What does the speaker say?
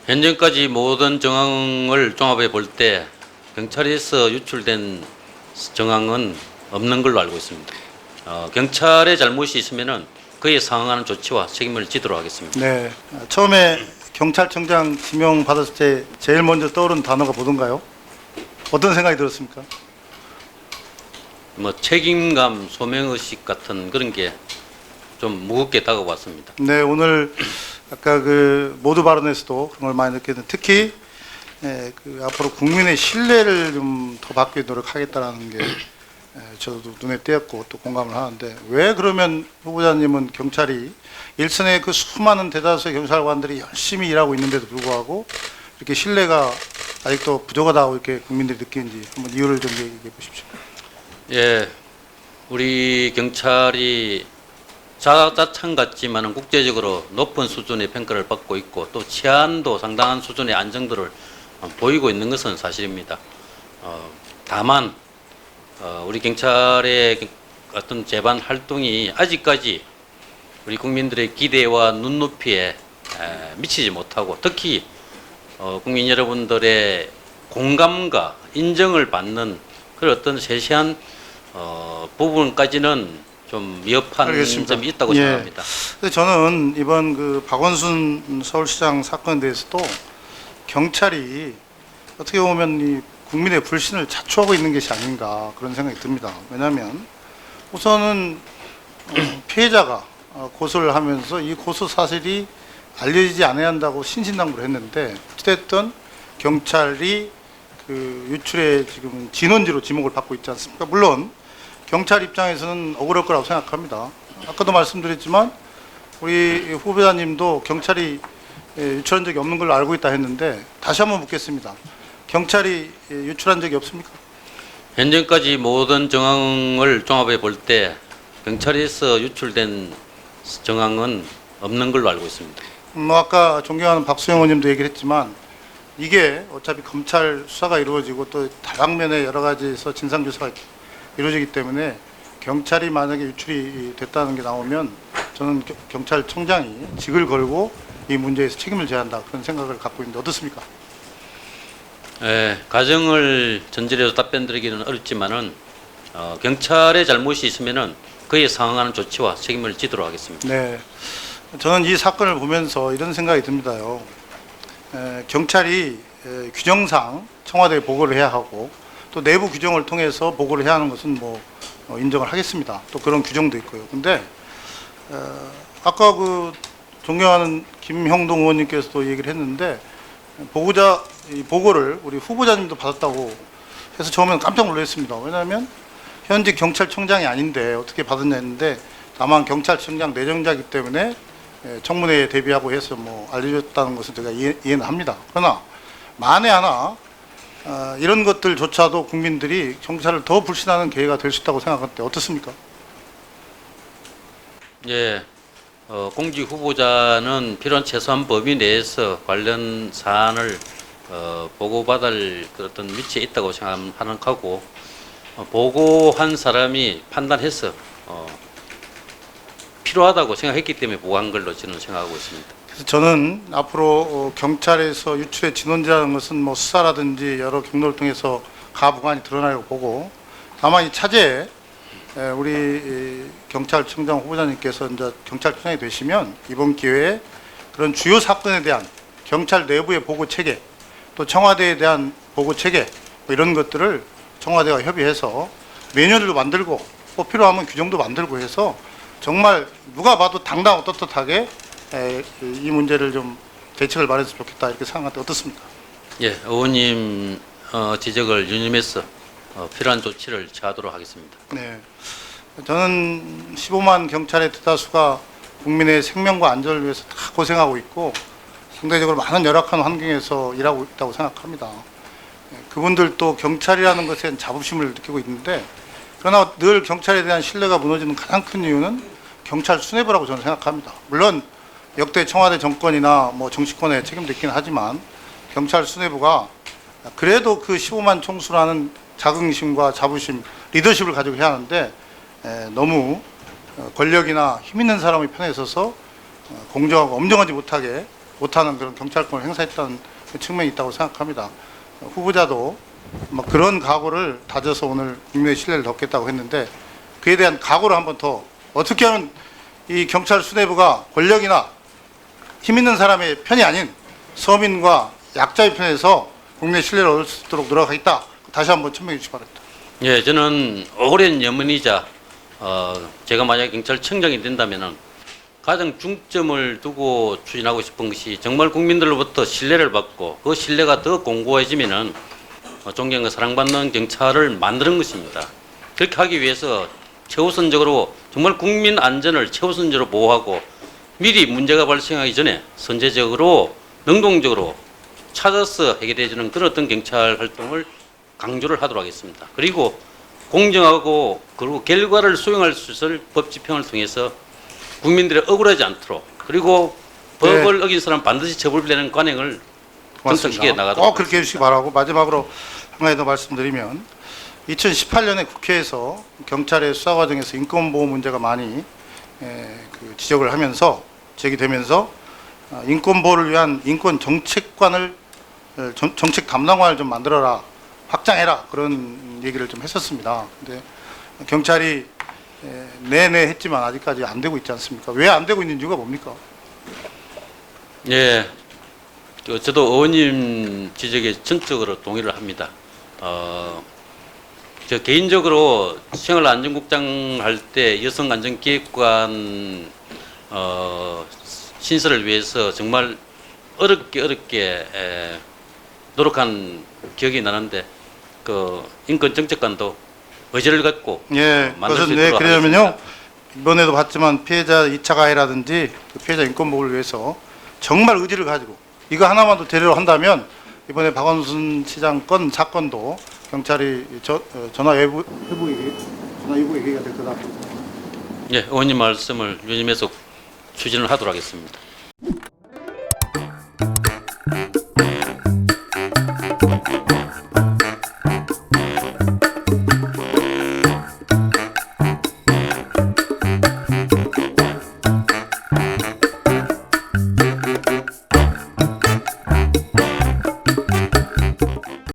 현재까지 모든 정황을 종합해 볼 때 경찰에서 유출된 정황은 없는 걸로 알고 있습니다. 경찰의 잘못이 있으면은 그에 상응하는 조치와 책임을 지도록 하겠습니다. 네. 처음에 경찰청장 지명 받았을 때 제일 먼저 떠오른 단어가 뭐던가요? 어떤 생각이 들었습니까? 뭐 책임감, 소명의식 같은 그런 게 좀 무겁게 다가왔습니다. 네, 오늘 아까 그 모두 발언에서도 그런 걸 많이 느꼈는데 특히 그 앞으로 국민의 신뢰를 좀 더 받기 노력하겠다라는 게 저도 눈에 띄었고 또 공감을 하는데 왜 그러면 후보자님은 경찰이 일선의 그 수많은 대다수의 경찰관들이 열심히 일하고 있는데도 불구하고 이렇게 신뢰가 아직도 부족하다고 이렇게 국민들이 느끼는지 한번 이유를 좀 얘기해 보십시오. 예, 우리 경찰이 자자찬 같지만은 국제적으로 높은 수준의 평가를 받고 있고 또 치안도 상당한 수준의 안정도를 보이고 있는 것은 사실입니다. 다만 우리 경찰의 어떤 재반 활동이 아직까지 우리 국민들의 기대와 눈높이에 미치지 못하고 특히 국민 여러분들의 공감과 인정을 받는 그런 어떤 세세한 부분까지는 좀 미흡한 알겠습니다. 점이 있다고 예. 생각합니다. 근데 저는 이번 그 박원순 서울시장 사건에 대해서도 경찰이 어떻게 보면 이 국민의 불신을 자초하고 있는 것이 아닌가 그런 생각이 듭니다. 왜냐하면 우선은 피해자가 고소를 하면서 이 고소 사실이 알려지지 않아야 한다고 신신당부를 했는데 어쨌든 경찰이 그 유출의 지금 진원지로 지목을 받고 있지 않습니까? 물론 경찰 입장에서는 억울할 거라고 생각합니다. 아까도 말씀드렸지만 우리 후보자님도 경찰이 유출한 적이 없는 걸로 알고 있다 했는데 다시 한번 묻겠습니다. 경찰이 유출한 적이 없습니까? 현재까지 모든 정황을 종합해 볼 때 경찰에서 유출된 정황은 없는 걸로 알고 있습니다. 뭐 아까 존경하는 박수영 의원님도 얘기를 했지만 이게 어차피 검찰 수사가 이루어지고 또 다방면의 여러 가지에서 진상조사가 이루어지기 때문에 경찰이 만약에 유출이 됐다는 게 나오면 저는 경찰청장이 직을 걸고 이 문제에서 책임을 져야 한다 그런 생각을 갖고 있는데 어떻습니까? 가정을 전제로 해서 답변드리기는 어렵지만은 경찰의 잘못이 있으면은 그에 상응하는 조치와 책임을 지도록 하겠습니다. 네, 저는 이 사건을 보면서 이런 생각이 듭니다요. 경찰이 규정상 청와대에 보고를 해야 하고 또 내부 규정을 통해서 보고를 해야 하는 것은 뭐 인정을 하겠습니다. 또 그런 규정도 있고요. 근데 아까 그 존경하는 김형동 의원님께서도 얘기를 했는데 이 보고를 우리 후보자님도 받았다고 해서 처음에는 깜짝 놀랐습니다. 왜냐하면 현직 경찰청장이 아닌데 어떻게 받았냐 했는데 다만 경찰청장 내정자이기 때문에 청문회에 대비하고 해서 뭐 알려줬다는 것은 제가 이해는 합니다. 그러나 만에 하나 이런 것들조차도 국민들이 경찰을 더 불신하는 계기가 될 수 있다고 생각하는데 어떻습니까? 예, 공직 후보자는 필요한 최소한 범위 내에서 관련 사안을 보고받을 그 어떤 위치에 있다고 생각하고 보고한 사람이 판단해서 필요하다고 생각했기 때문에 보고한 걸로 저는 생각하고 있습니다. 그래서 저는 앞으로 경찰에서 유출의 진원지라는 것은 뭐 수사라든지 여러 경로를 통해서 가부간이 드러나려고 보고 다만 이 차제에 우리 경찰청장 후보자님께서 이제 경찰청장이 되시면 이번 기회에 그런 주요 사건에 대한 경찰 내부의 보고 체계 또 청와대에 대한 보고 체계 뭐 이런 것들을 청와대와 협의해서 매뉴얼도 만들고 또 필요하면 규정도 만들고 해서 정말 누가 봐도 당당하고 떳떳하게 이 문제를 좀 대책을 마련했으면 좋겠다 이렇게 생각하는데 어떻습니까? 예, 의원님 지적을 유념해서 필요한 조치를 취하도록 하겠습니다. 네, 저는 15만 경찰의 대다수가 국민의 생명과 안전을 위해서 다 고생하고 있고 상대적으로 많은 열악한 환경에서 일하고 있다고 생각합니다. 그분들도 경찰이라는 것에 자부심을 느끼고 있는데 그러나 늘 경찰에 대한 신뢰가 무너지는 가장 큰 이유는 경찰 수뇌부라고 저는 생각합니다. 물론 역대 청와대 정권이나 뭐 정치권에 책임도 있긴 하지만 경찰 수뇌부가 그래도 그 15만 총수라는 자긍심과 자부심, 리더십을 가지고 해야 하는데 너무 권력이나 힘 있는 사람의 편에 서서 공정하고 엄정하지 못하게 못하는 그런 경찰권을 행사했다는 측면이 있다고 생각합니다. 후보자도 뭐 그런 각오를 다져서 오늘 국민의 신뢰를 얻겠다고 했는데 그에 대한 각오를 한번 더 어떻게 하면 이 경찰 수뇌부가 권력이나 힘 있는 사람의 편이 아닌 서민과 약자의 편에서 국민의 신뢰를 얻을 수 있도록 노력하겠다. 다시 한번 천명해 주시기 바랍니다. 예, 저는 오랜 염원이자 제가 만약에 경찰청장이 된다면은 가장 중점을 두고 추진하고 싶은 것이 정말 국민들로부터 신뢰를 받고 그 신뢰가 더 공고해지면은 존경과 사랑받는 경찰을 만드는 것입니다. 그렇게 하기 위해서 최우선적으로 정말 국민 안전을 최우선적으로 보호하고 미리 문제가 발생하기 전에 선제적으로 능동적으로 찾아서 해결해주는 그런 어떤 경찰 활동을 강조를 하도록 하겠습니다. 그리고 공정하고 그리고 결과를 수용할 수 있을 법 집행을 통해서 국민들이 억울하지 않도록 그리고 네. 법을 어긴 사람 반드시 처벌되는 관행을 정착시켜 나가도록 그렇게 해주시기 바라고 마지막으로 한 가지 더 말씀드리면 2018년에 국회에서 경찰의 수사 과정에서 인권보호 문제가 많이 지적을 하면서 제기되면서 인권보호를 위한 인권 정책관을 정책 담당관을 좀 만들어라 확장해라 그런 얘기를 좀 했었습니다. 근데 경찰이 내내 했지만 아직까지 안 되고 있지 않습니까? 왜 안 되고 있는 이유가 뭡니까? 예, 저도 의원님 지적에 전적으로 동의를 합니다. 저 개인적으로 생활안전국장 할 때 여성안전기획관 신설을 위해서 정말 어렵게 노력한 기억이 나는데 그 인권정책관도 의지를 갖고 예, 만들 수 그것은 있도록 그러면요 하겠습니다. 이번에도 봤지만 피해자 2차 가해라든지 그 피해자 인권 보호를 위해서 정말 의지를 가지고 이거 하나만 더 제대로 한다면 이번에 박원순 시장 건 사건도 경찰이 전화 회부에게 전화 예고가 될 거다. 예, 의원님 말씀을 유념해서 추진을 하도록 하겠습니다.